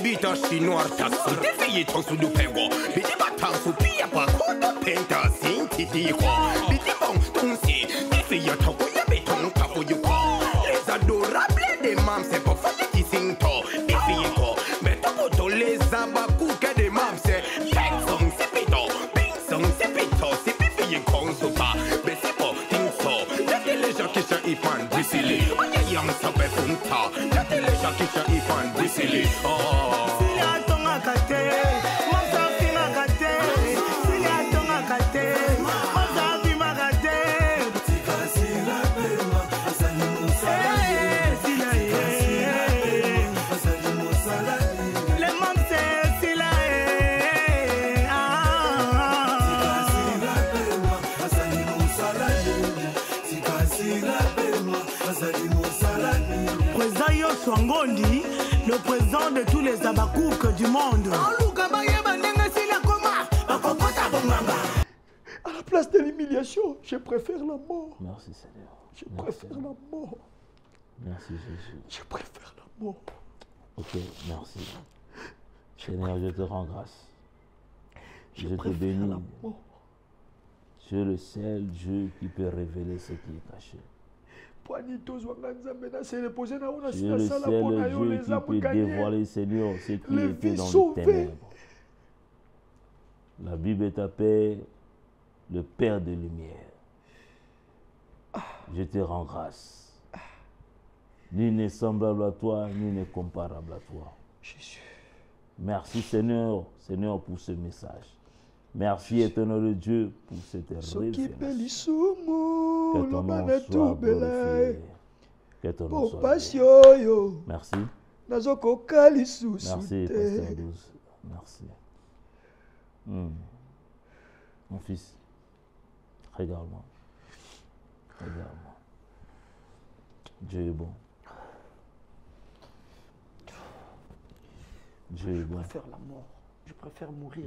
bita chinois taxi defi tonsu du pengo biti batang su pia pa kodo penta sinti diko biti bon tunsi defi ya toko ya beton tafu yuko les adorables des mams c'est pas fait qui sinto defi ko meto poto les abaku que des mams c'est peng song c'est pito ping song c'est pito c'est defi kon su pa mais c'est pas ting so les gens qui sont ifan brisili oya yang sabe funta les gens qui sont ifan brisili Swangondi, le président de tous les abakouk du monde. À la place de l'humiliation, je préfère la mort. Merci Seigneur. Je préfère la mort. Merci Jésus. Je préfère la mort. Ok, merci. Seigneur, je te rends grâce. Je te bénis. Tu es le seul Dieu qui peut révéler ce qui est caché. Tu es le seul Dieu qui peut dévoiler, Seigneur, ce qui était dans les ténèbres. La Bible t'appelle le Père de lumière. Je te rends grâce. Nul n'est semblable à toi, nul n'est comparable à toi. Jésus. Merci Seigneur, Seigneur, pour ce message. Merci éternel Dieu pour cette révélation. Que ton nom soit glorifié. Que ton nom soit glorifié. Merci. Merci, Pasteur 12. Merci. Mon fils, regarde-moi. Regarde-moi. Dieu est bon. Dieu est bon. Je préfère la mort. Je préfère mourir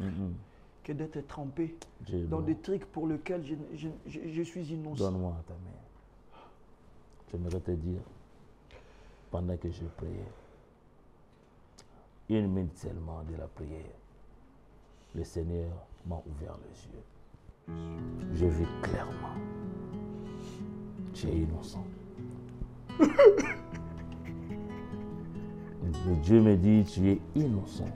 que d'être trempé dans des trucs pour lesquels je suis innocent. Donne-moi ta main. J'aimerais te dire, pendant que je priais, une minute seulement de la prière, le Seigneur m'a ouvert les yeux. Je vis clairement. Tu es innocent. Dieu me dit, tu es innocent.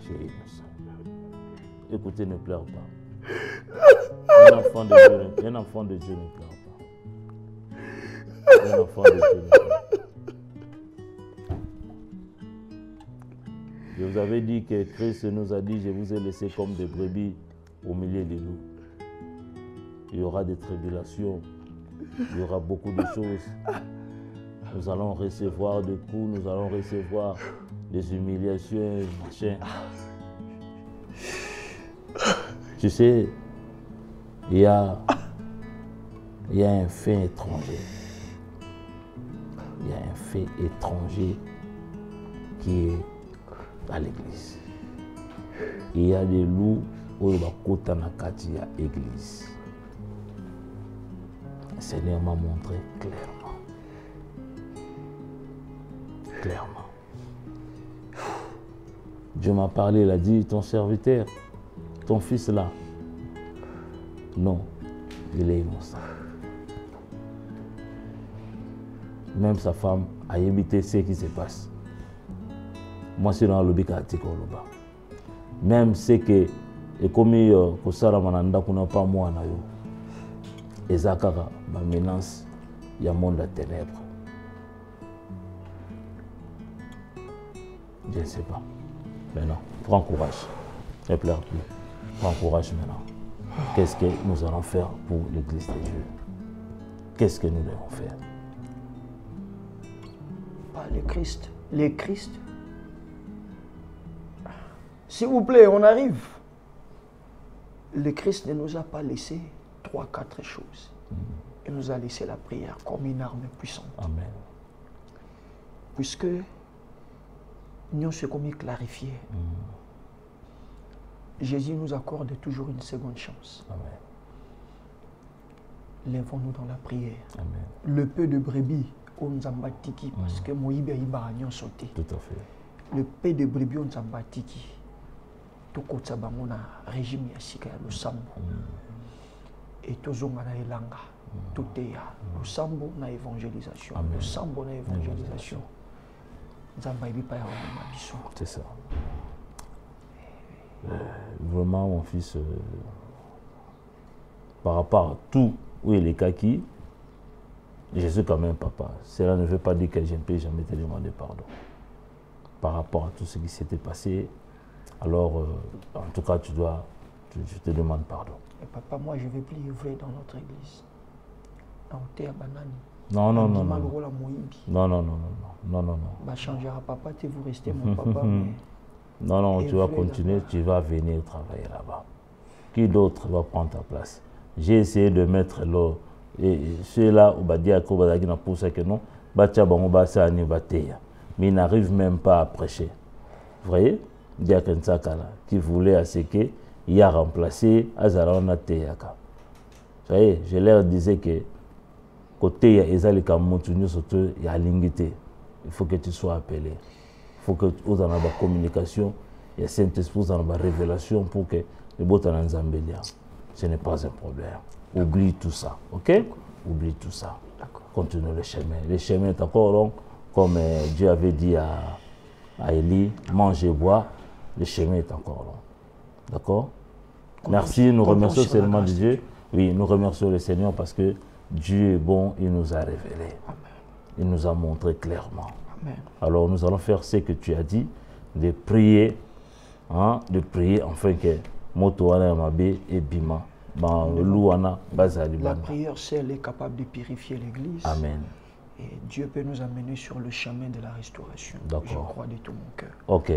Tu es innocent. Écoutez, ne pleure pas. Un enfant de Dieu ne pleure pas. Un enfant de Dieu ne pleure pas. Je vous avais dit que Christ nous a dit, je vous ai laissé comme des brebis au milieu des loups. Il y aura des tribulations, il y aura beaucoup de choses. Nous allons recevoir des coups, nous allons recevoir des humiliations, machin. Tu sais, il y a un fait étranger. Il y a un fait étranger qui est à l'église. Il y a des loups où il va côté à l'église. Le Seigneur m'a montré clairement. Clairement. Dieu m'a parlé, il a dit, ton serviteur, ton fils là, non, il est innocent. Même sa femme a évité ce qui se passe. Moi, je suis dans le Bikati. Même ce que, et comme Kosara Mananda n'a pas moi, et Zakara, ma menace, il y a un monde de ténèbres. Je ne sais pas. Maintenant, prends courage. Ne pleure plus. Prends courage maintenant. Qu'est-ce que nous allons faire pour l'Église de Dieu? Qu'est-ce que nous devons faire? Pas le Christ. Les Christ. S'il vous plaît, on arrive. Le Christ ne nous a pas laissé 3-4 choses. Il nous a laissé la prière comme une arme puissante. Amen. Puisque nous sommes comme clarifié. Jésus nous accorde toujours une seconde chance. Amen. Lèvons-nous dans la prière. Amen. Le peu de brebis on Zambatiki parce que Moïbe a sauté. Tout à fait. Le paix de brebis on Zambatiki. Tout côté ça on a régime yasika le sambo. Et tout zonga na elanga. Tout est le sambo na évangélisation. Le sambo na évangélisation. Zambaïbi pa ya mabiso. C'est ça. Vraiment mon fils, par rapport à tout où il est kaki, je suis quand même papa. Cela ne veut pas dire que je ne peux jamais te demander pardon. Par rapport à tout ce qui s'était passé, alors en tout cas je te demande pardon. Et papa, moi je ne vais plus œuvrer dans notre église. Non, non, non, non. Non, non, non, non, non, non, non. Bah, changera papa, vous restez mon papa. Mais... Non, non, tu vas continuer, tu vas venir travailler là-bas. Qui d'autre va prendre ta place? J'ai essayé de mettre l'eau. Et ceux-là, on va dire que non, mais il n'arrive même pas à prêcher. Vous voyez? Qui voulait à ce que il a remplacé Azarana Teyaka. Vous voyez, je leur disais que côté Ezali Kamoutuni surtout il y a l'ingité. Il faut que tu sois appelé. Il faut que tu aies la communication, il y a Saint-Esprit dans la révélation pour que les bottes en Zambélia. Ce n'est pas un problème. Oublie tout ça, ok? Oublie tout ça. Continue le chemin. Le chemin est encore long, comme Dieu avait dit à Élie, mange et bois. Le chemin est encore long. D'accord? Merci, nous remercions seulement Dieu. Oui, nous remercions le Seigneur parce que Dieu est bon, il nous a révélé. Il nous a montré clairement. Amen. Alors nous allons faire ce que tu as dit, de prier, hein, afin que Motoana Mabe et Bima, la prière seule est capable de purifier l'église. Amen. Et Dieu peut nous amener sur le chemin de la restauration. Je crois de tout mon cœur. Ok.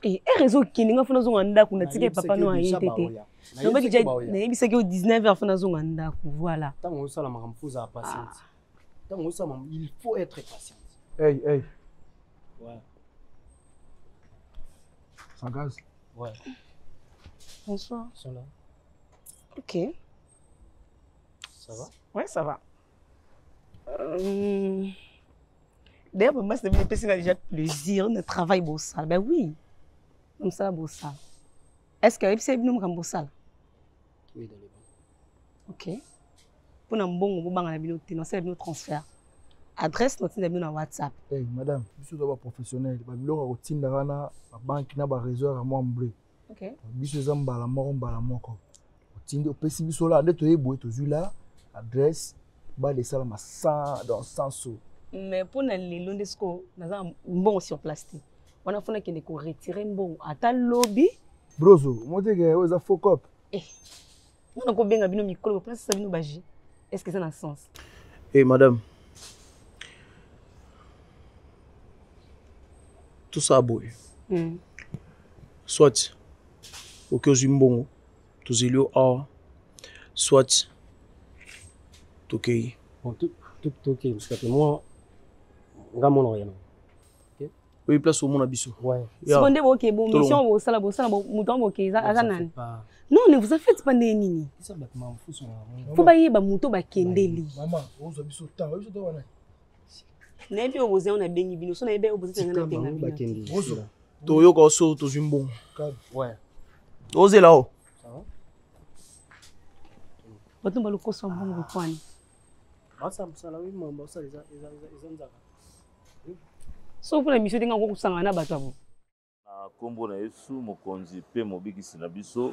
Et réseau qui n'est pas fait dans un kuna tike papa no a été. Non mais déjà il sait que au 19h fait dans un anda voilà. Tant on ça la maramfuza patience. Tant on ça il faut être patient. Hey hey. Ouais. Sans gaz. Ouais. Bonsoir. Ils sont là. OK. Ça va? Ouais, ça va. D'ailleurs, pour moi, c'est une personne qui a déjà plaisir de travailler au salle. Ben oui, comme ça, au salle. Est-ce que c'est nous comme au salle? Oui, dans les bons. OK. Pour nous, bon, on va faire nos transferts. Adresse notre numéro dans WhatsApp. Hey, madame, je suis professionnel. Je suis routine dans la banque, na ba réseau à moi bleu. OK. Je suis zambala moko mbala moko. Routine au PC bisola, ndeto yebo to zula adresse ba les salles ma 100 dans 100 sous. Mais pour les londesco, nous avons bon sur plastique. On a fait que retirer bon à ta lobby. Brozo, moi te que vous a faux cop. Eh. On a combien de micro place ça nous bager. Est-ce que ça a un sens? Eh madame. Tout ça boy. Soit au que jimbongo, tout zélio a soit OK. Bon tout OK parce que moi ngamona rien. OK. Oui, place au mon abisso. Ouais. Seconde OK bon mission au sala mouton OK ça nan. Non, ne vous en faites pas nini. Ça ba ma fou son. Faut ba yeba mouto ba kendeli. Maman, on zo biso ta, biso to wana. Na bi oboze on a bengi bino, so na ebe oboze na benga ba kendi. To yo ko so to zimbon. Ouais. Osez là-haut. Ça va? Bato ba lokoso mbongo kwani. Basa msala oui mama ça les nzaka. So pour la mission dinga ko kusanga na bato abo. Na kombo na Yesu mokonzi pe mobikisi na biso.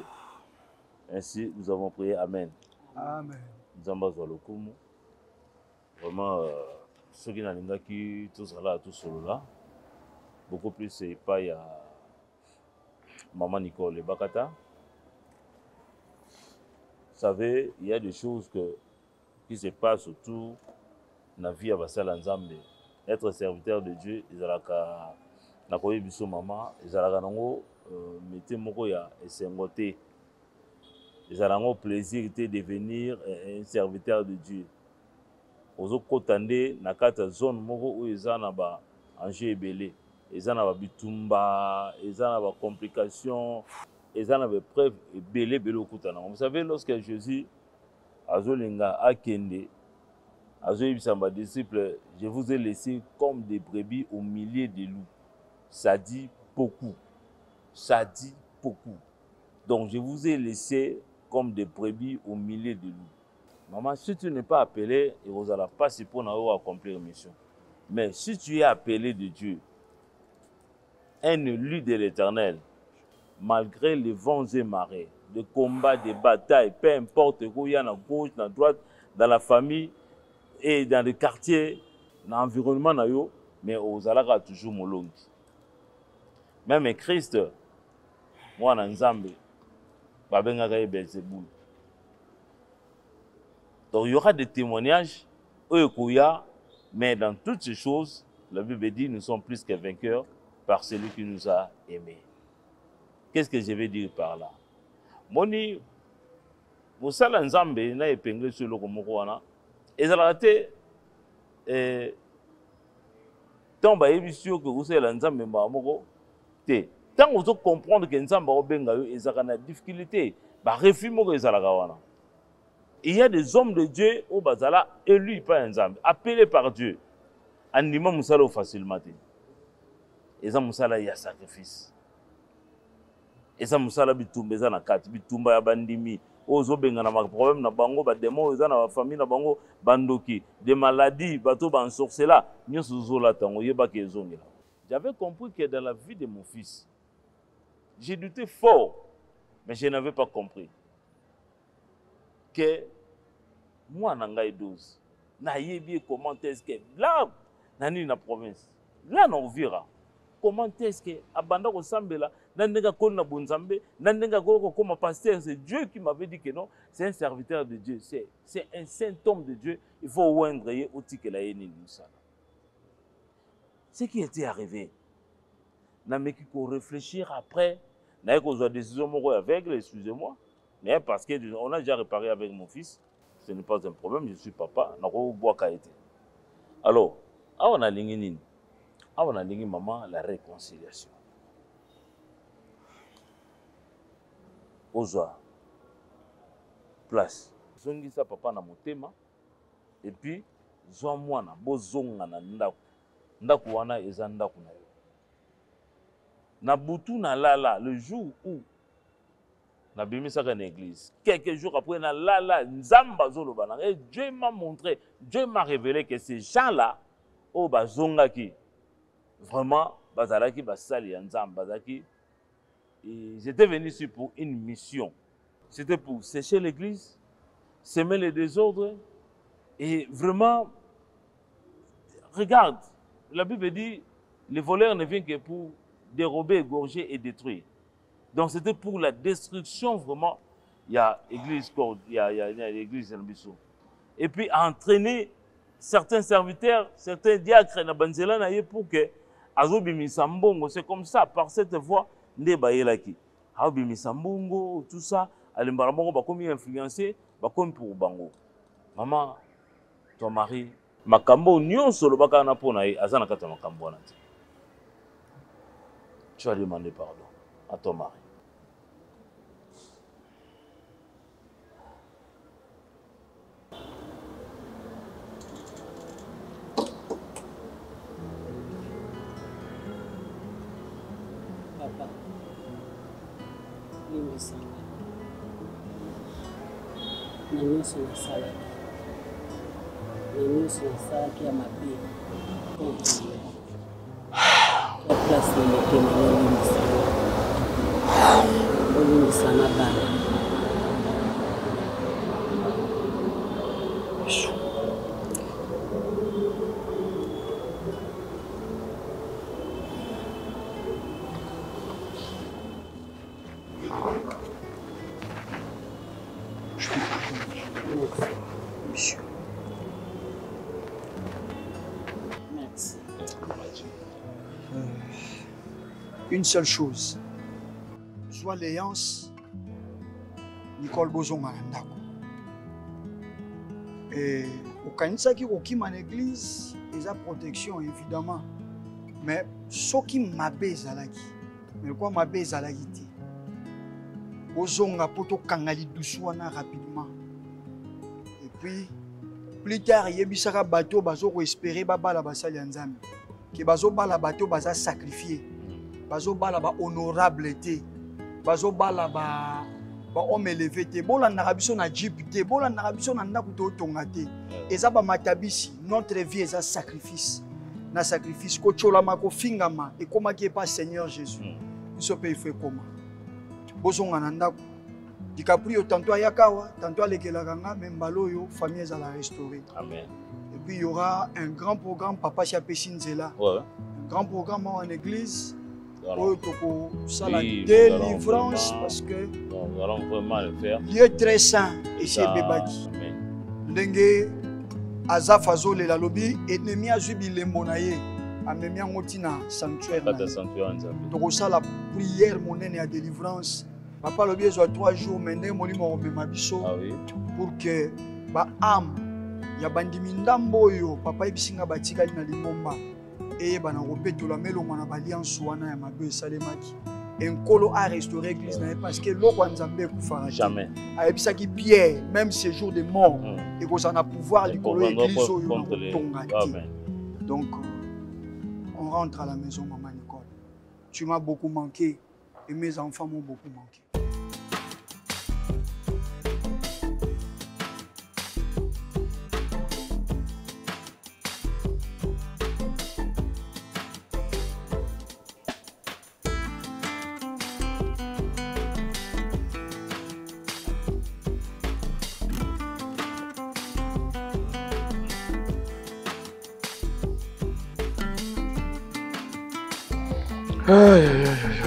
Ainsi nous avons prié amen. Amen. Nzamba zo lokumu. Vraiment ceux qui n'ont qui tout ça là tout solo là. Beaucoup plus c'est pas il y a maman Nicole Bakata. Vous savez, il y a des choses qui se passent autour na vie ya basala nzambe. Être serviteur de Dieu, ezalaka na koyi biso mama, ezalaka nango métier moko ya esengo te. Ezalaka nango plaisir te devenir un serviteur de Dieu. Ozo kotande na kati ya zone moko oyo eza na ba enjeu ebele, eza na ba bitumba, eza na ba complications, eza na ba preuve ebele bele okutana. Vous savez, lorsque Jésus azolinga akende, azoyebisa ba disciples, je vous ai laissé comme des brebis au milieu des loups. Ça dit beaucoup. Ça dit beaucoup. Donc je vous ai laissé comme des brebis au milieu des loups. Maman, si tu n'es pas appelé, il ne va pas si pour accomplir une mission. Mais si tu es appelé de Dieu, un élu de l'Éternel, malgré les vents et marées, des combats, des batailles, peu importe où il y a à gauche, à droite, dans la famille et dans les quartiers, dans l'environnement, mais aux alara toujours molongi. Même Christ, moi en Nzambe, babenga Belzéboul. Donc il y aura des témoignages, mais dans toutes ces choses, la Bible dit nous sommes plus que vainqueurs par celui qui nous a aimés. Qu'est-ce que je vais dire par là? Moni, vous savez, Nzambe na épinglé sur le Komokwana, et ça a été tant que vous savez, Nzambe Mamoko, tant vous comprendre que Nzambe Obenga et ça a une difficulté, refus moko ezalaka. Il y a des hommes de Dieu au Bazala élus par Nzambe, appelés par Dieu. Anima musala facilement. Et ça musala y a sacrifice. Et ça musala bitumba za na kati bitumba ya bandimi. Ozo benga na problème na bango ba démon za na famille na bango bandoki, des maladies, bato ba ensorcela, nyoso zola tango yeba ke ezongela. J'avais compris que dans la vie de mon fils, j'ai douté fort, mais je n'avais pas compris que moi nangai 12 na yebi comment est-ce que là nani na province là na Uvira comment est-ce que abanda ko sambela nandenga ko na bunzambe nandenga ko comme pasteur, c'est Dieu qui m'avait dit que non, c'est un serviteur de Dieu, c'est un saint homme de Dieu, il faut oindre ye otike la yeni musala. Ce qui était arrivé na meki ko réfléchir après na ko zo décision moko aveugle, excusez-moi. Mais parce qu'on a déjà réparé avec mon fils, ce n'est pas un problème, je suis papa, alors, on a ligné maman la réconciliation. Ozoa, place. Zongi sa papa na motema, et puis, zoa mwana, bozonga na ndaku. Ndaku wana eza ndaku na yo. Na butu na lala, le jour où na bimisaka na église. Quelques jours après, na la nzamba zoloba. Et Dieu m'a montré, Dieu m'a révélé que ces gens-là, oh bazongaki, vraiment, bazalaki basali ya nzamba, bazaki, ils étaient venus ici pour une mission. C'était pour sécher l'église, semer les désordres, et vraiment, regarde, la Bible dit, les voleurs ne viennent que pour dérober, égorger et détruire. Donc c'était pour la destruction vraiment. Il y a l'église, il y a l'église en Bissau. Et puis entraîner certains serviteurs, certains diacres na banzela na ye pour que azobi sambongo, c'est comme ça par cette voie nde bayelaki. Azobi sambongo tout ça, alimbara bongo ba komi influencer, ba komi pour bango. Maman, ton mari makambo nyonso lo baka na pona ye azana kata makambo na. Tu as demandé pardon à ton mari. Papa, mimi sana. Na nyuso na sala. Na nyuso na sala kia mabi. Kwa place na motema na mimi sana. Mimi sana bana. une seule chose. Soit l'alliance, Nicole Bozonga Ndako. Et au Kanisa qui est en église, il y a protection évidemment. Mais ce qui m'a baisé, mais quoi m'a baisé à la guité? Bozonga poto kangali doucement rapidement. Et puis, plus tard, il y a eu un bateau qui espérer bala basali nzambe. Que bazo bala bateau baza sacrifié. Bazo bala ba honorabilité. Bazo bala ba homme élevé te. Bola narabiso na jeep te. Bola narabiso na ndaku to tonga te. Eza ba matabisi. Notre vie est un sacrifice. Na sacrifice ko cholama ko fingama et comment qui est pas Seigneur Jésus. Nous sommes pays fait comment. Bozonga na ndaku. DiCaprio tantôt à Yakawa, tantôt à Lekelaganga, même Baloyo, famille à la restaurer. Amen. Et puis il y aura un grand programme, Papa Chiapessine Zela. Ouais. Un grand programme en église. Ça la délivrance parce que nous allons vraiment le faire. Lieu très saint et c'est Bebaki. Ndenge Azafazo le la lobby et Nemi Azubi le monaye. Amemi Angotina sanctuaire. Donc ça la prière monnaie à délivrance. Papa le bien soit 3 jours maintenant molimo mabiso pour que ba âme ya bandimi ndambo yo papa ibisinga batikali na limomba et bana ropeto la melo mona alliance wana ya mabe salemaki enkolo a restaurer l'église parce que loko nzambe kufara jamais a ebisaki Pierre même ces jours de mort et qu'on a pouvoir likolo l'église oyo donc on rentre à la maison maman Nicole. Tu m'as beaucoup manqué et mes enfants m'ont beaucoup manqué. Aïe, aïe, aïe, aïe.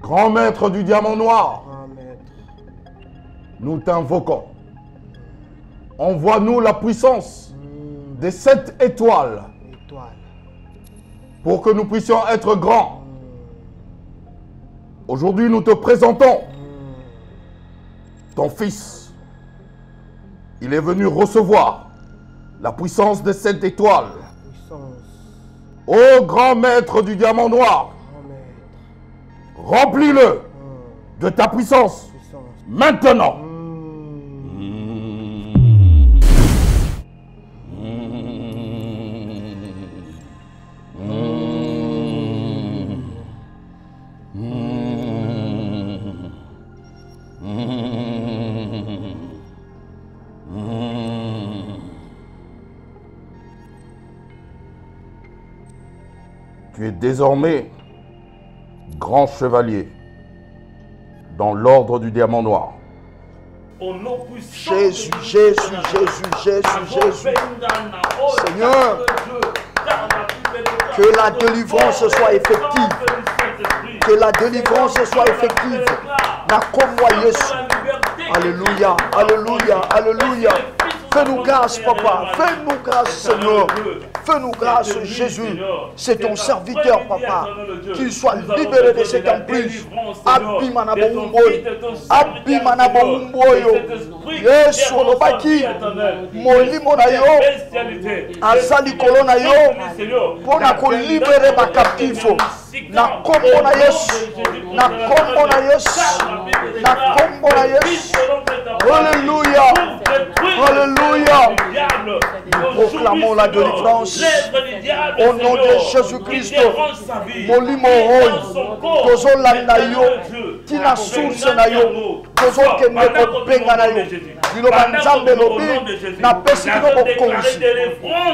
Grand maître du diamant noir, nous t'invoquons. Envoie-nous la puissance des 7 étoiles pour que nous puissions être grands. Aujourd'hui, nous te présentons ton fils. Il est venu recevoir la puissance des 7 étoiles. Ô grand maître du diamant noir, remplis-le de ta puissance maintenant. Tu es désormais grand chevalier dans l'ordre du diamant noir. Jésus, Jésus, Jésus, Jésus, Jésus. Seigneur, que la délivrance soit effective. Que la délivrance soit effective. Na komwa Yesu. Alléluia, alléluia, alléluia. Fais-nous grâce, papa. Fais-nous grâce, Seigneur. Fais-nous grâce, Jésus. C'est ton serviteur, papa. Qu'il soit libéré de cette emprise. Abimana boumboy. Abimana boumboyo. Yesu olobaki. Molimo na yo. Azali kolona yo. Pona ko libérer ma captifo. Na kombo na Yesu. Na kombo na Yesu. Na kombo na Yesu. Alléluia. Alléluia. Nous proclamons la délivrance au nom de Jésus-Christ. Molimo Roy, Tozolanda yo, Tina source na yo, Tozokende kopenga na yo. Biloba nzambe lobi, na pesi kino bokonzi.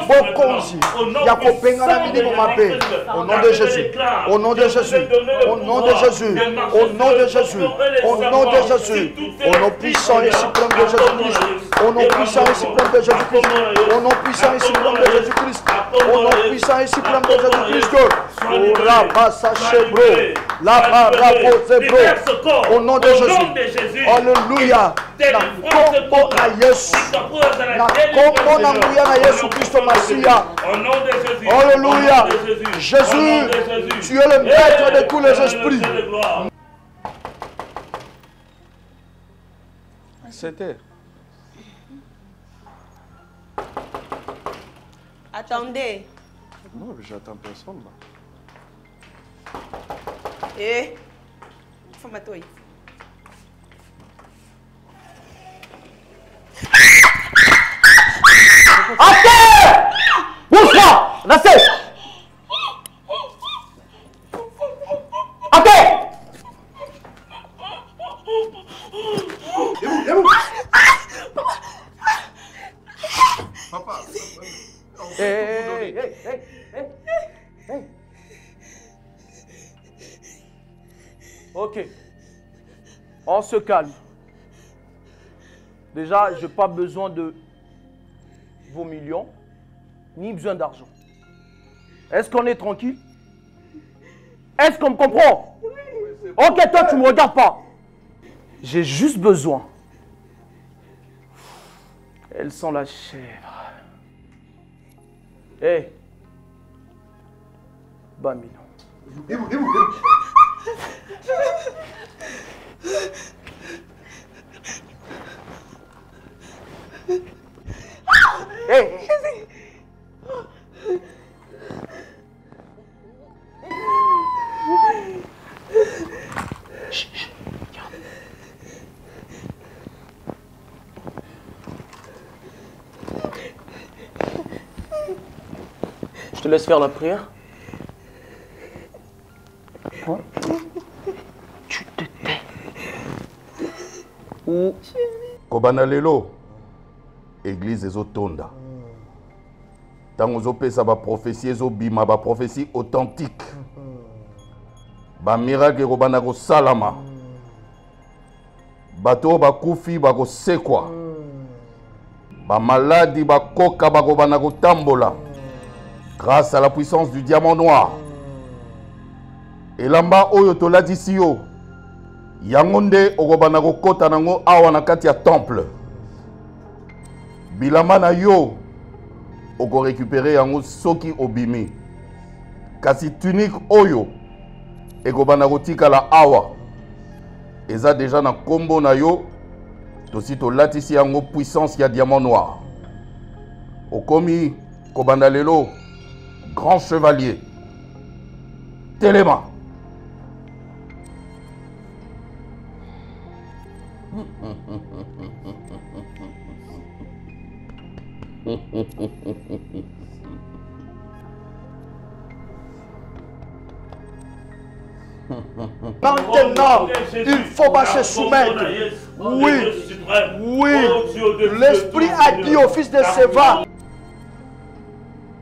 Bokonzi, ya kopenga na milimo mabe. Au nom de Jésus, au nom de Jésus, au nom de Jésus, au nom de Jésus, au nom de Jésus, au nom puissant et suprême de Jésus-Christ, au nom puissant et suprême de Jésus-Christ, au nom puissant et suprême de Jésus-Christ, au nom puissant et suprême de Jésus-Christ, au nom de Jésus, alléluia, na kombo na Yesu, na kombo na mouya na Yesu Christ Masia, alléluia, Jésus, tu es le maître de tous les esprits. C'était. Attendez. Non, mais j'attends personne là. Eh, faut m'attendre. Até! Busca! Nasce! Até! Papa. Hey. Ok. On se calme. Déjà, je n'ai pas besoin de vos millions, ni besoin d'argent. Est-ce qu'on est tranquille? Est-ce qu'on me comprend? Ok, toi, tu ne me regardes pas. J'ai juste besoin. Elles sont la chèvre. Hé. Bamino. Hey. Je te laisse faire la prière. Quoi? Tu te tais. Ou Kobana lelo, église ezotonda. Tango zopesa ba prophétie ezobima ba prophétie authentique. Ba miracle kobana ko salama. Bato ba kufi ba ko sekwa. Ba maladi ba koka ba kobana ko tambola. Grâce à la puissance du diamant noir. Et lamba oyo toladisi yo. Yangonde okobana ko kota nango awa na kati ya temple. Bilamba na yo oko récupérer yango soki obimi. Kasi tunique oyo ekobana ko tikala awa. Eza déjà na kombo na yo tosi tolatisi yango puissance ya diamant noir. Okomi kobanda lelo grand chevalier. Téléma. Maintenant, il faut pas se soumettre. Oui, oui. L'Esprit a dit au fils de Séva.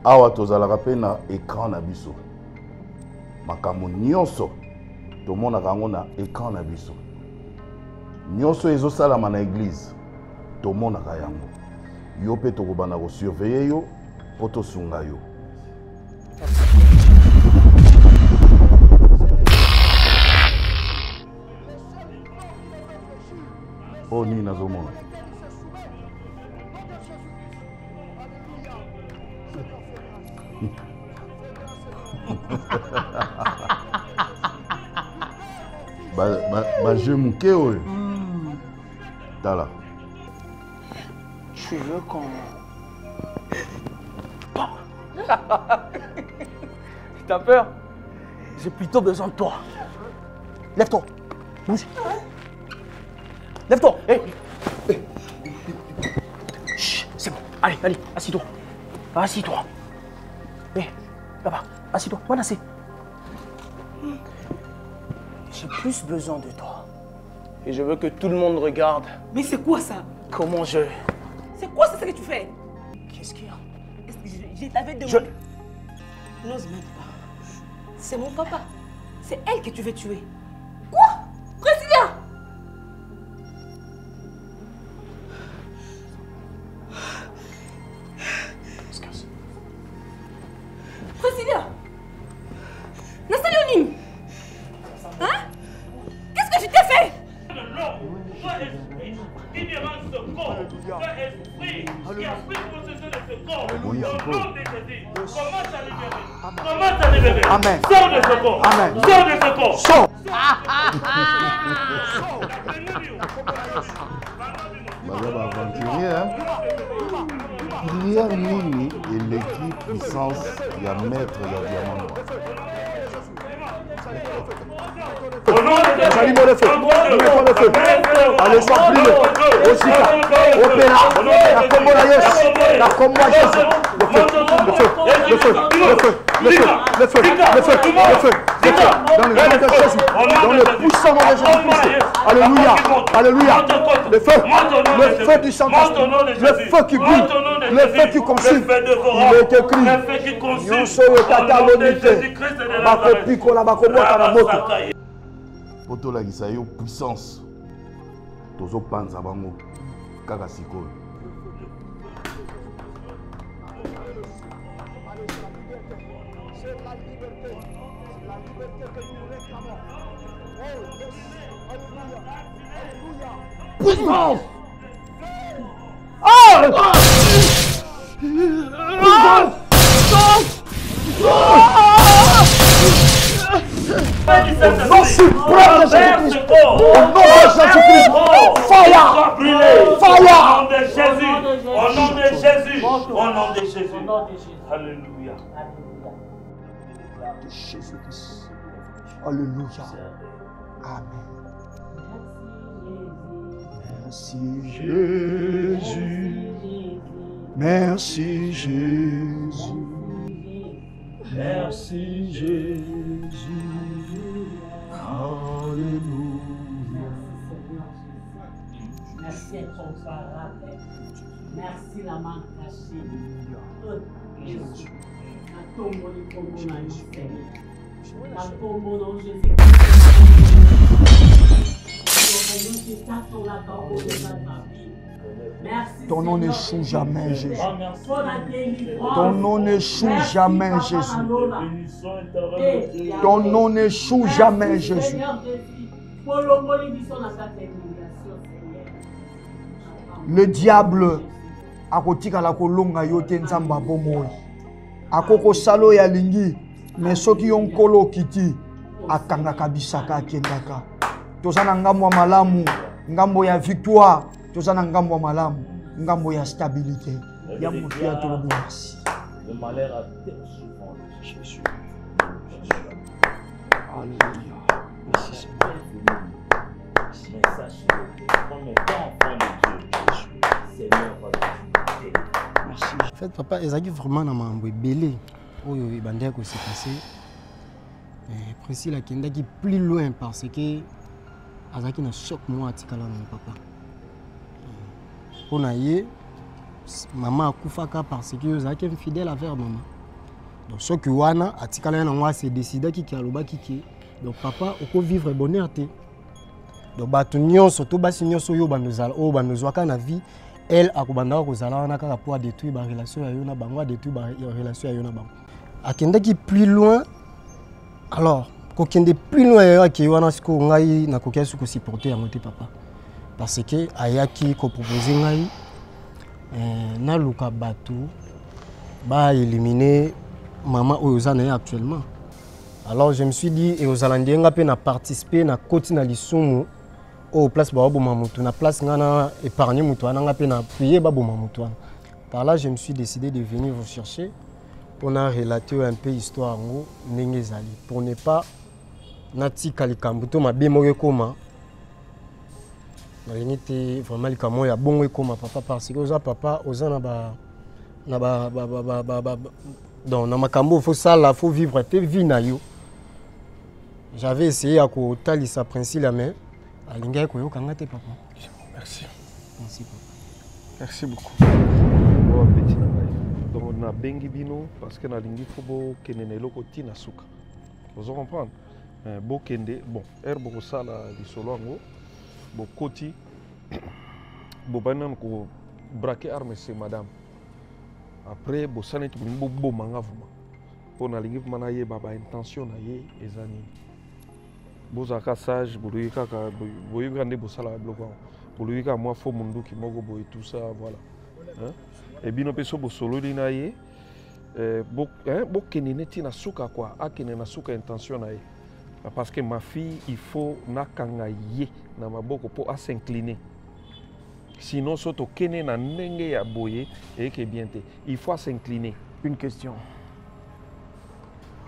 Awa tozalaka pe na écran na biso. Makambo nyonso tomonaka yango na écran na biso. Nyonso ezosalama na église tomonaka yango. Yo pe tokobana ko surveiller yo po tosunga yo. eloko nini nazomona? Je moqué, oui. Tala. Tu veux qu'on... T'as peur? J'ai plutôt besoin de toi. Lève-toi. Bouge. Lève-toi. Hey. Hey. Chut, c'est bon. Allez, allez, assis-toi. Assis-toi. Hé, là-bas, assis-toi. Voilà, c'est. J'ai plus besoin de toi. Et je veux que tout le monde regarde. Mais c'est quoi ça? Comment je... C'est quoi ça que tu fais? Qu'est-ce qu'il y a? Je t'avais demandé... N'ose même pas. C'est mon papa. C'est elle que tu veux tuer. Quoi? Priscilla! Priscilla! Nassalioni! Hein? Qu'est-ce que tu t'es fait? Amen. Sors de ce corps. Amen. Sors de ce corps. Sors. Aventurier, hein? Prière Nini et l'équipe puissance, il y a maître, il y a diamant noir. Salut mon feu. Allez, sois brûlé. Osika. Opéra. La combo la yes. La combo la yes. Le feu. Le feu. Le feu. Le feu. Le feu. Le feu. Le feu. Le feu. Dans le nom de Jésus. Dans le puissant nom de Jésus-Christ. Alléluia. Alléluia. Le feu. Le feu du Saint-Esprit. Le feu qui brûle. Le feu qui consume. Il est écrit. Nyonso yotata lonite. Bakopiko la bakobota na moto. Poto la gisayo puissance. Tozo panza bango. Kaka sikoyo. Puissance! Au nom suprême de Jésus-Christ! Au nom de Jésus-Christ! Fire! Fire! Au nom de Jésus! Au nom de Jésus! Alléluia! De Jésus-Christ. Alléluia. Amen. Merci Jésus. Merci Jésus. Merci Jésus. Alléluia. Merci incomparable. Merci la main cachée. Jésus. La tombe du combo dans le Seigneur. La tombe dans Jésus. Ton nom n'échoue jamais, Jésus. Ton nom n'échoue jamais, Jésus. Ton nom n'échoue jamais, Jésus. Le diable a kotika la kolonga yote nzamba bomoi. Akoko salo ya lingi, mais soki yon kolo kiti akanga kabisaka akendaka. Tozana ngambo ya malamu, ngambo ya victoire, tozana ngambo ya malamu, ngambo ya stabilité. Ya mutu ya tolobi merci. Le malheur a tellement souffert. Jésus. Alléluia. Merci Seigneur. Mais sachez qu'on est enfant de Dieu. Seigneur va te merci. En fait, papa, ezaki vraiment na mambo ebele oyo ebandaki kose passé. Priscilla akendaki plus loin parce que azaki na choc moi atikala na papa. Mpona ye maman akufaka parce que ozalaki infidèle envers maman. Donc soki wana atikala nango ase décidaki ki alobaki ki donc papa oko vivre bonheur te. Donc bato nyonso to basi nyonso oyo bandozwaka na vie elle akobandaka kozala wana kaka po adétruire ba relation ya yo na bango, adétruire ba relation ya yo na bango. Akendaki plus loin. Alors kokende plus loin ya ki wana siko ngai na kokia suko supporter ya moté papa. parce que ayaki ko proposer ngai na luka batu ba éliminer maman Oyozana actuellement. Alors je me suis dit et aux Alandiens nga pe na participer na koti na lisumu au place ba boma mutu na place ngana épargner mutu na nga pe na prier ba boma mutu. Par là je me suis décidé de venir vous chercher pour na relater un peu histoire ngo ndenge zali pour ne pas nati kalikambuto mabe mo koma. Nalingi vraiment likamo ya bongo koma papa parce que oza papa oza na ba donc na makambo faut ça là faut vivre te vie na yo. J'avais essayé à kotalisa principe la main alinga ko yo kanga te papa. Merci. Merci papa. Merci beaucoup. Bon petit na ngai. Donc na bengi bino parce que na lingi faut bo kenene loko tina suka. Vous comprenez? Bo kende bon herbe ko sala di solongo. Bo koti bo banam ko braquer arme c'est madame. Après bo sanet bo manga vuma. Po na lingi mana ye baba intention na ye ezani. Bo zaka sage bo luika ka bo yugande bo sala bloko. Bo luika moi fo mundu ki mogo bo et tout ça voilà. Hein? Et bino peso bo solo dina ye bo kenene tina suka quoi, a kenena suka intention na ye. Parce que ma fille, il faut nakanga ye na maboko pour à s'incliner. Sinon, soto kene na nenge ya boye et que bien te. Il faut s'incliner. Une question.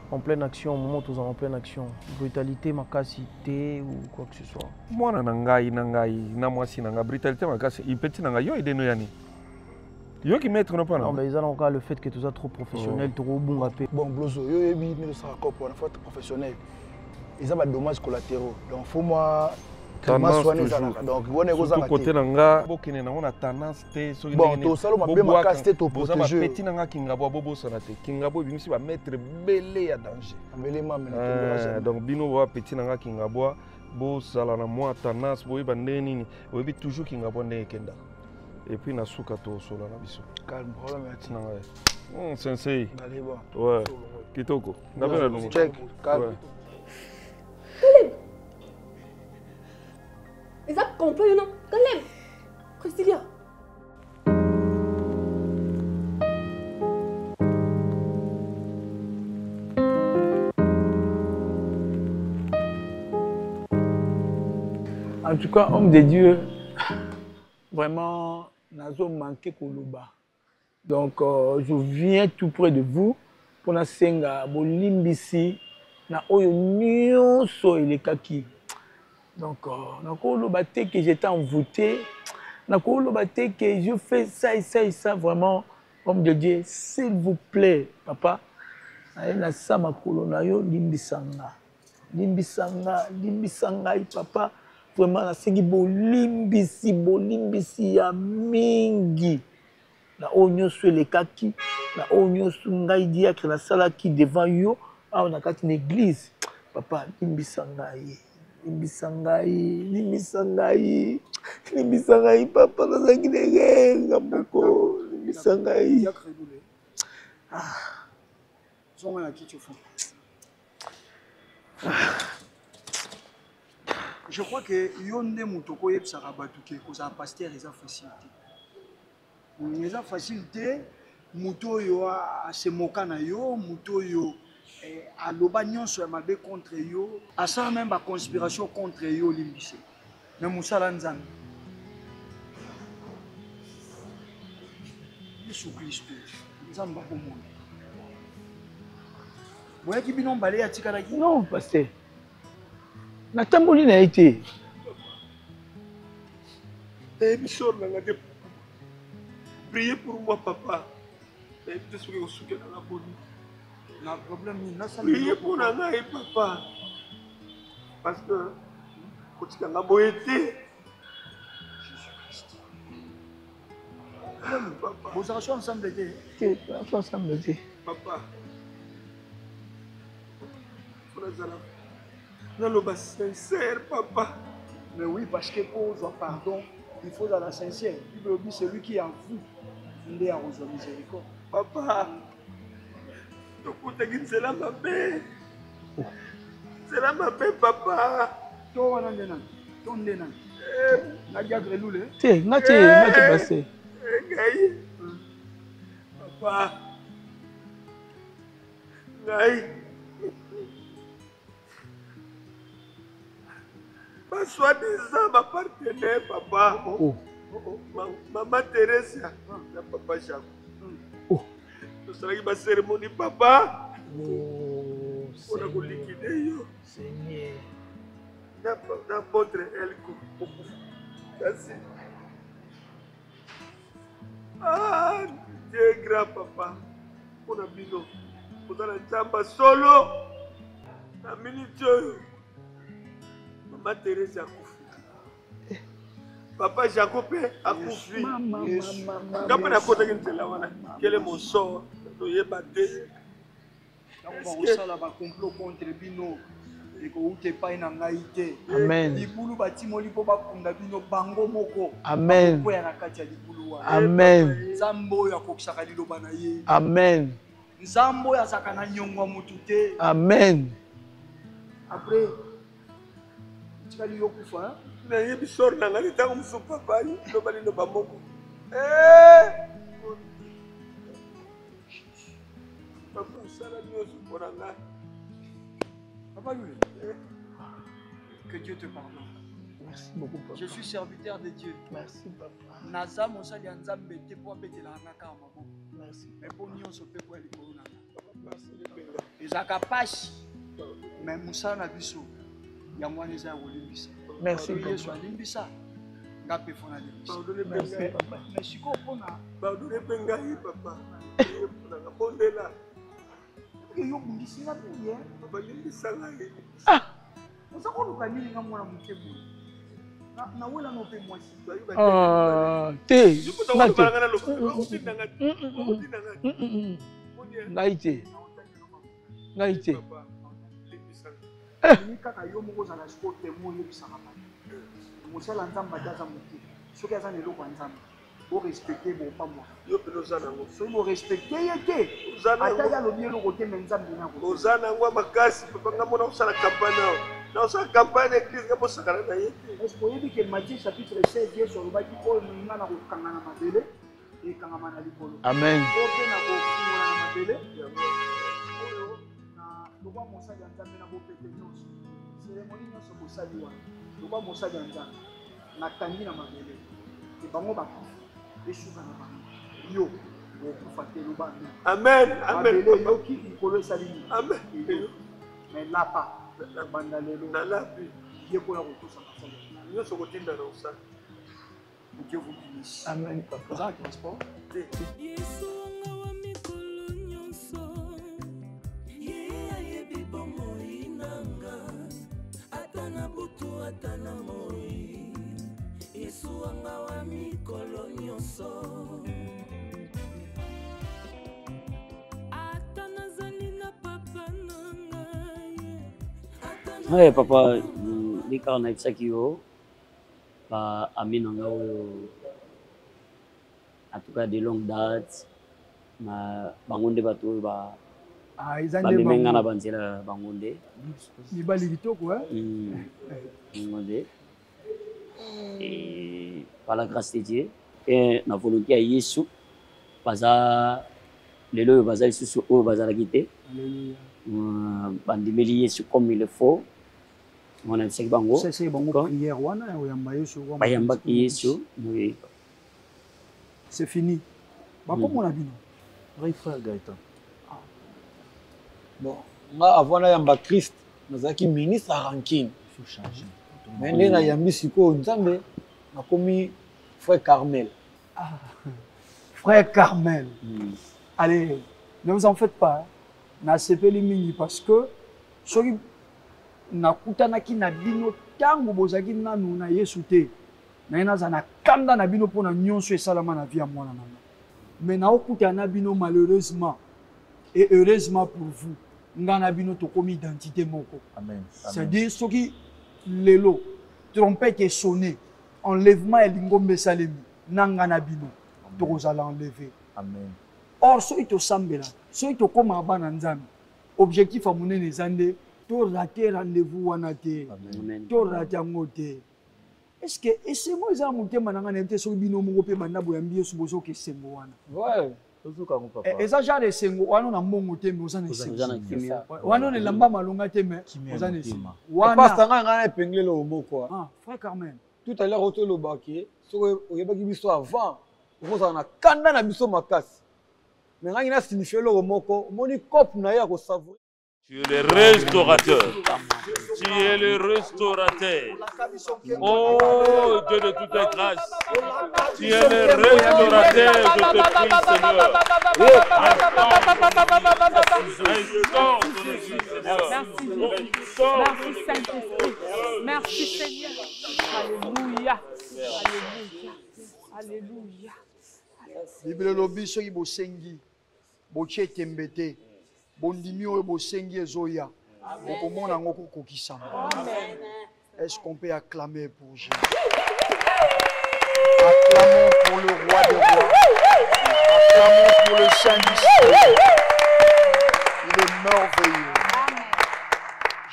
En pleine action, au moment où vous êtes en pleine action, brutalité, macacité ou quoi que ce soit. Moi, nangai, na moi si nanga brutalité, macacité, il petit nanga yo ide no yani. Yo qui mettre no pas non. Mais ils ont encore le fait que tu sois trop professionnel, trop bon rapé. Bon, bloso, yo yebi ne sera pas pour faut être professionnel. Ils ont des dommages collatéraux. Donc, il faut moi. Tendance donc, on est aux côté nanga, bokene na on a tendance te so bon, to salo mabe makasté to protéger. Petit nanga kingabo bobo sonate. Kingabo bimisi ba mettre belé ya danger. Belé ma donc bino wa petit nanga kingabo bo sala na moi tendance bo ba neni bo bi toujours kingabo ne kenda. Et puis na suka to solo na biso. Calme, problème ya tina. Sensei. Allez bon. Ouais. Kitoko. Ngapela lungu. Check. Calme. Caleb! Ils ont compris, non? Caleb! Christilia! En tout cas, homme de Dieu, vraiment, Nazo manqué Koloba. Donc, je viens tout près de vous pour la senga, bolimbisi. Na oyo nyonso elekaki. Donc nakoloba te que j'étais envoûté, nakoloba te que je fais ça et ça et ça vraiment homme de Dieu, s'il vous plaît papa. Na sa makolo na yo limbisanga papa vraiment na sengi bolimbisi ya mingi. Na oyo nyonso elekaki, na oyo nyonso ngai diacre na salaki devant yo. Ah, on a une église. Papa, Limbisangaï, papa, on a une Limbisangaï. Ah, je crois que Yonde Moutoko et Sarabatuke, cause un pasteur, ils ont facilité. Ils ont facilité, Mouto yo a se mokana yo, Mouto yo. À l'obagnon sur ma contre yo, à ça même la conspiration contre yo limbissé. Mais Moussa Lanzan. Jésus Christ, Nzamba pour moi. Vous voyez qui binon balé à Tikaraki? Non, pasteur. Natamboli n'a été. Priez pour moi, papa. Le problème, priez pour Nana et papa. Parce que quand tu as beau été, papa. Vous avez ensemble été. Papa. Non, le sincère, papa. Mais oui, parce que pour avoir pardon, il faut être sincère. C'est lui qui est en vous. Il est en miséricorde. Papa. C'est là ma paix. C'est là ma paix, papa. Toi, on a Nadia Greloule. Tiens, Nadia passé. Papa. Ngai. Pas soi-disant ma partenaire, papa. Maman Thérèse, na papa Jacques. Nous serons ma cérémonie, papa. On a liquidé yo. Seigneur. N'apôtre Elko. Merci. Ah, Dieu est grand, papa. On a bino. On a la chamba solo. La minute. Maman Thérèse a couffé. Papa Jacob a couffé. Quand on a côté de la wana, quel est mon sort? On y est battu. On va la complot contre bino. Et que vous pas na ngaïté. Amen. Libulu batimoli po bakunda bino bango moko. Amen. Ko ya nakati ya libulu wa. Amen. Nzambo ya kokisaka liloba na ye. Amen. Nzambo ya sakana nyongwa mutute. Amen. Après tikali yo kufa. Na yebi sor na ngani tango musu papa ni no bali no bamoko. Papa sala nyoso pona nga. Papa Louis, que Dieu te pardonne. Merci beaucoup, papa. Je suis serviteur de Dieu. Merci, papa. Naza mosali nzambe te po betela naka mabo. Merci. Mais pour nyonso pe po ali corona. Ezaka pashi. Mais musala na biso ya mwana eza olimbisa. Merci, papa. Yesu papa. alimbisa. Ngape fona limbisa. Merci, papa. Mais siko pona. Pardonne benga hi papa. Pona ngabondela. Yo bungisi na buye. Papa limbisa ngai. Oza koluka nini nga mwana moke boye. Na wela no pe mwasi. Te. Ngaite. Ni kaka yo moko za la sport temo yo bisaka ba. Mosala nzamba daza moke. Soki aza na eloko ya nzambe. Bo respecter bo pa moi. Yo pe ozana ngo. So bo respecter yeke. Ozana ata ya lobi eloko te me nzambe na ko. Ozana ngo makasi papa ngamo na osala campagne. Na osala campagne église ngamo sakala na ye. Est-ce que vous que Matthieu chapitre 16 Yesu alobaki ko ninga na kokanga na mabele et kanga na likolo. Amen. Ope na kofunga na mabele. Oyo na lokwa mosali ya nzambe na bopete nyonso. Cérémonie nyonso bosali wana. Lokwa mosali ya nzambe na kangi na mabele. Et bango bakufa. Eshuka na bango. Yo okufa te loba. Amen. Amen. Mabele yoki likolo esali. Amen. Mais lapa na banda lelo na lapi yeko ya kotosa masala. Nyonso kotinda na osala. Dieu vous bénisse. Amen, papa. Ça transport. Ouais, papa, les carnets de Sakio, bah, Aminanga, en tout cas de longue date, ma bangonde bateau, bah, ils ont des menga na banzela bangonde. Ni balito quoi? Bangonde. Et par la grâce de Dieu et la volonté à Yesu, baza lelo baza sous au baza la guité. Alléluia. Bandimeli Yesu comme il le faut. On a c'est bango. C'est bango prière wana oyamba Yesu. Bayamba Yesu, oui. C'est fini. Ba comment on a bino? Vrai frère Gaëtan. Bon, moi avant na yamba Christ, nazaki ministre à Rankine. Il faut changer. Mais na yambi siko nzambe na komi frère Carmel. Frère Carmel. Allez, ne vous en faites pas. Na sepeli mingi parce que soki na kutanaki na bino tango bozaki nanu na Yesu te. Na ina za na kanda na bino pona nyonso esalama na vie ya mwana nanga. Mais na okuta na bino malheureusement et heureusement pour vous, ngana bino tokomi identité moko. Amen. C'est-à-dire soki lelo trompette est sonné, enlèvement et lingombe salemi nangana bino tokozala enlever. Amen. Or soki to sambela, soki to koma bana nzambe, objectif a monene zande to rater rendez-vous wana te. To rater ngote. est-ce que esengo eza motema na ngana te soki bino moko pe banda boyambi yesu bozoka esengo wana Ouais. eza genre esengo wana na mbongo te me oza na esengo wana na elamba malonga te me oza na esengo Pasteur nga epinglé le moko. Ah, frère Carmen. Tout à l'heure auto le baquet, soki oyebaki biso avant, okozala na kanda na biso makasi. Mais nga ina signifié le moko, moni cop na ya ko savourer. Tu es le restaurateur. Tu es le restaurateur. Oh Dieu de toute grâce. Tu es le restaurateur. Je te prie, Seigneur. Merci Saint-Esprit. Merci Seigneur. Alléluia. Alléluia. Alléluia. Bible lobi soki bosengi botie tembe te bondimi oyo bosengi ezoya bokomona yango kokokisama. Est-ce qu'on peut acclamer pour Jésus? Acclamons pour le roi des rois. Acclamons pour le Saint du ciel. Il est merveilleux.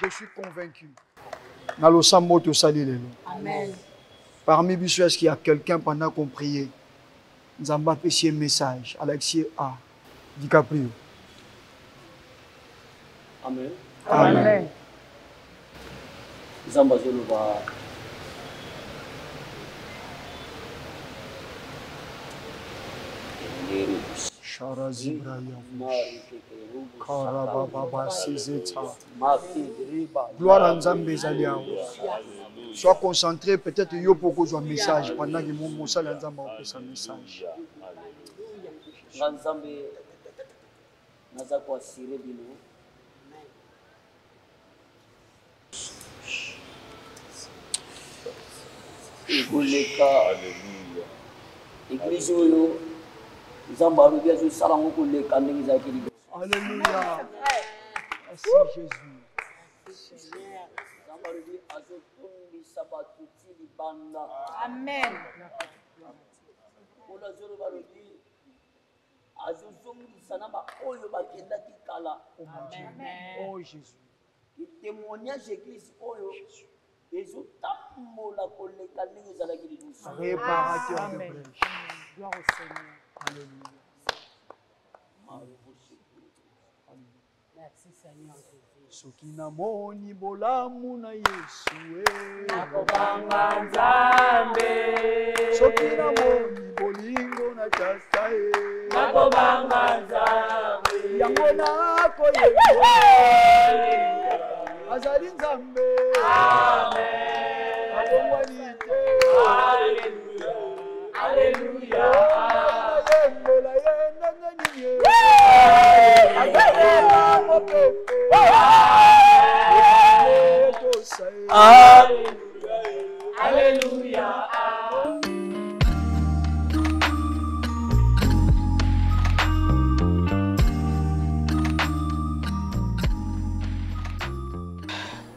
Je suis convaincu. Nalosambo to sali lelo. Amen. Parmi biso, est-ce qu'il y a quelqu'un pendant qu'on priait? Nous avons fait un message. Alexis A. DiCaprio. Amen. Amen. Zamba Zoluba. Sharazi Brahim. Karababa Sizeta. Gloire à Nzambe Zaliao. Sois concentré, peut-être yo poko un message pendant que mon Moussa Nzamba a fait un message. Nzambe naza kwa sire bino. Ikuleka. Alléluia. Église oyo Nzamba alobi azosala ngo koleka ndenge ezalaki liboso. Alléluia. Merci Jésus. Nzamba alobi azotungisa bato ti libanda. Amen. Ola zolo balobi azozongisa na baoyo bakendaki kala. Amen. Oh Jésus. Le témoignage église oyo ezotambola koleka ndenge ezalaki liboso. Réparateur de brèche. Gloire au Seigneur. Alléluia. Merci Seigneur Jésus. Soki namoni bolamu na Yesu nakobanga Nzambe. Soki namoni bolingo na Tata nakobanga Nzambe. yango nakoyeba azali Nzambe. Amen. Abongwani te. Alléluia. Alléluia. Yembola yenda ngani Alléluia.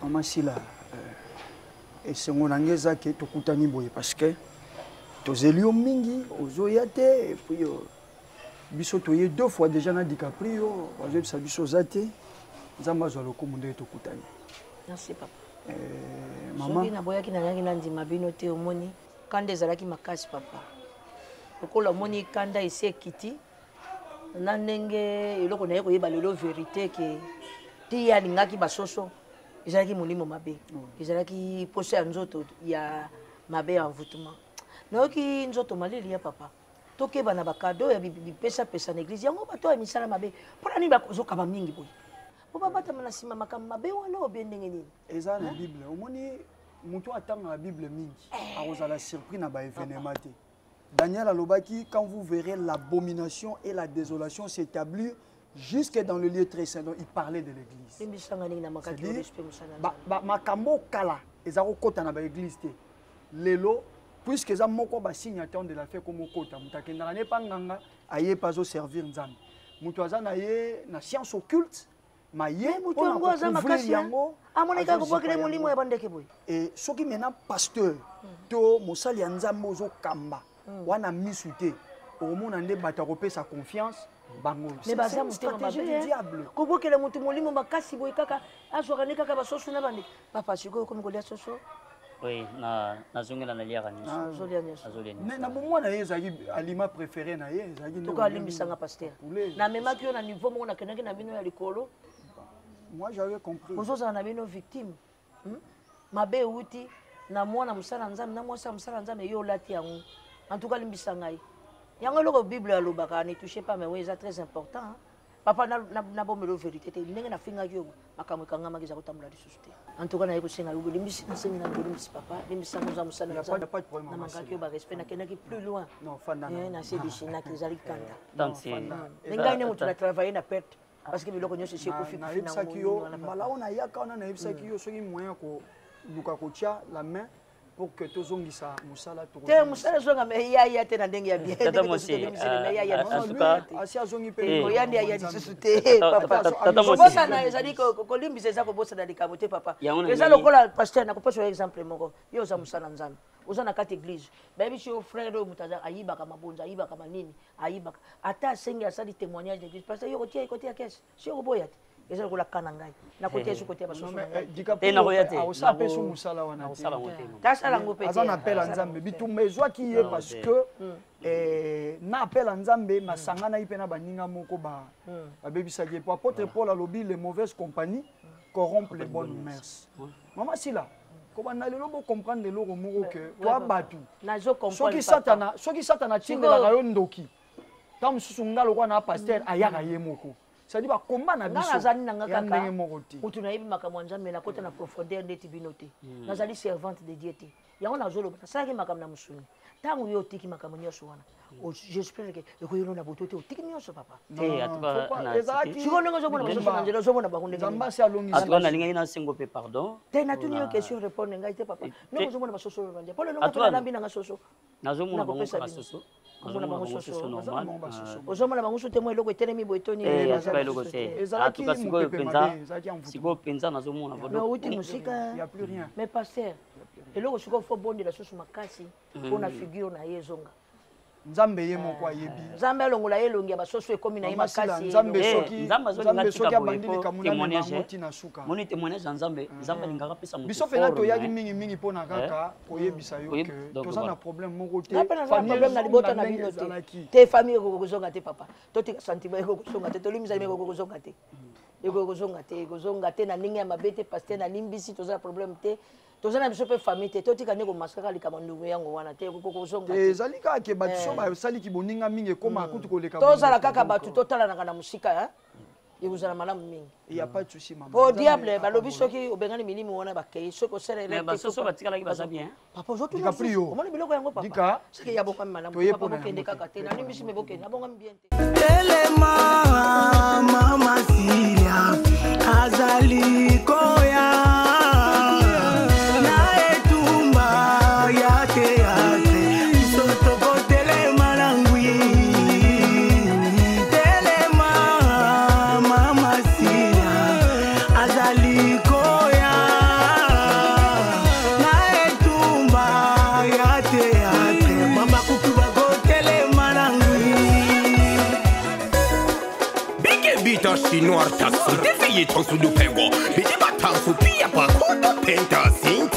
Mama Sila, esengo na ngeza ke tokutani boye parce que tozeli yo mingi ozoya te et puis biso toye deux fois déjà na DiCaprio bazobisa biso za te Nzambe azwa lokumu nde tokutani. Merci papa. Maman soki naboyaki nalaki nandima bino te omoni kanda ezalaki makasi papa lokola omoni kanda esi ekiti na ndenge eloko naye koyeba lelo vérité ke ti alingaki basoso ezalaki molimo mabe ezalaki poso ya nzoto ya mabe ya envoûtement nayoki nzoto maleli ya papa tokeba na bakado ya bipesapesa na église yango bato ya misala mabe mpona nini bakozokaba mingi boye po babatama na nsima makambo mabe wana obie ndenge nini eza na bible omoni moto atanga la bible mingi akozala surpris na baévénement te. Daniel alobaki quand vous verrez l'abomination et la désolation s'établir jusque dans le lieu très saint. Donc il parlait de l'église. Makambo kala ezako kota na ba église te. Lelo puisque eza moko ba signateur de la fait comme kota mutakenda ne panganga aye pazo servir nzambe. Muto azana ye na science occulte maye muto ngo za makasi yango amoneka ko bokele molimo ya bandeke boy. Et soki mena pasteur to mosali ya nzambe ozo kamba wana misu te omona nde bato akopesa confiance bango. Mais baza stratégie du diable. Ko bokele mutu molimo makasi boy kaka azwaka ne kaka basoso na bandeke. Papa siko comme kolia soso Oui, nazongela na liaka nyonso. Mais na bomoi na ye ezalaki aliment préféré na ye ezalaki toka alimbisanga pasteur. Na memaki yo na niveau moko nakendaki na bino ya likolo. Moi j'avais compris. Ozozala na bino victime. Mabe euti na mwana mosala nzambe na mwasi mosala nzambe yo olati yango. En tout cas limbisa ngai. Yango loko Bible alobaka ne touchez pas mais oui c'est très important. Papa na bomelo vérité te ndenge na finga yo makamwe kanga magiza kotambola lisusu te. En tout cas na yeko senga yo limbisi nsengi na limbisi papa limbisa ngoza musala na pas de problème. Na mangaki yo ba respect na kenaki plus loin. Non fanda. Na sebishi na kizali kanda. Donc Ngai ne mutu na travailler na perte parce que biloko nyonso c'est kofi na yebisaki yo malawo na yaka na yebisaki yo soki moyen ko luka kotia la main pour que tozongisa musala to te musala zonga me ya te na ndenge ya bien tata mosi asi azongi pe oyandi ya lisusu te papa tata mosi bosa na ezali ko limbisa za ko bosa na likabo te papa eza lokola pasteur na ko posa exemple moko yo za musala nzambe oza na kati église bayebi si yo frère oyo mutaza ayibaka mabonza ayibaka manini ayibaka ata asengi asali témoignage d'église parce que yo kotia côté ya kese si yo boya te eza lokola kana ngai na côté su côté basoso te na koya te osa pe su musala wana tasala ngo pe aza na appel nzambe bitumba ezwaki ye parce que na appel nzambe masangana ipe na baninga moko babebisaki ye po apôtre Paul alobi les mauvaises compagnies corrompent les bonnes mœurs mama sila kobanda lelo bo comprendre lelo moko que toi batu soki satana tindelaka yo ndoki ta mosusu nga lokwa na pasteur ayaka ye moko c'est-à-dire ba combat na biso nazali nanga kaka mutu na yebi makambo nzambe na kota na profondeur ndeti bino te nazali servante de Dieu te yango nazoloba nasalaki makambo na musuni ntango yo otiki makambo nyonso wana j'espère que ekoyelo na boto te otiki nyonso papa sikono ozomona basoso na nzela ozomona bango ndenge atuka nalingaki nasengo mpe pardon te natuni yo question répondre ngai te papa ndenge ozomona basoso oyo bandia pole longo mpe nalambi nanga soso nazomona bango kaka soso ozomona bango so te mo eloko etelemi boye toni eloko te atuka sikoyo mpenza nazomona outi mosika mais pasteur eloko sikoyo fo bondela susu makasi mpona figure na ye ezonga nzambe ye moko ayebi nzambe alongola ye elongi ya basoso ekomi na ye makasi nzambe soki abandi likambo na motina suka moni témoignage ya nzambe nzambe alingaka pesa moto biso pena toyaki mingi mpona kaka koyebisa yo ke toza na problème moko te problème na libota na bino te famille ekokozonga te papa totika sentiment ekokozonga te tolimizali ekokozonga te ekozonga te na ndenge ya mabe te pasteur na limbisi toza na problème te toza na biso mpe famille te totika ndenge komaskaka likambo ndungu yango wana te kokozonga te ezali kaka ke bato so basaliki boninga mingi ekoma kutu koleka tozala kaka bato totalanaka na mosika ekozala malamu mingi ya pas de souci mama po diable balobi soki obengani milimi wana bakei soki osalele basoso batikalaki baza bien papa ozotuna omoni biloko yango papa soki ya bokami malamu papa bokende kaka te nalimbisi me bokende abongami bien te telema mama silia azali koya Chinois taxi, des filles sont sous le pengo. Les débattants sous pia pas, qu'on te pente, c'est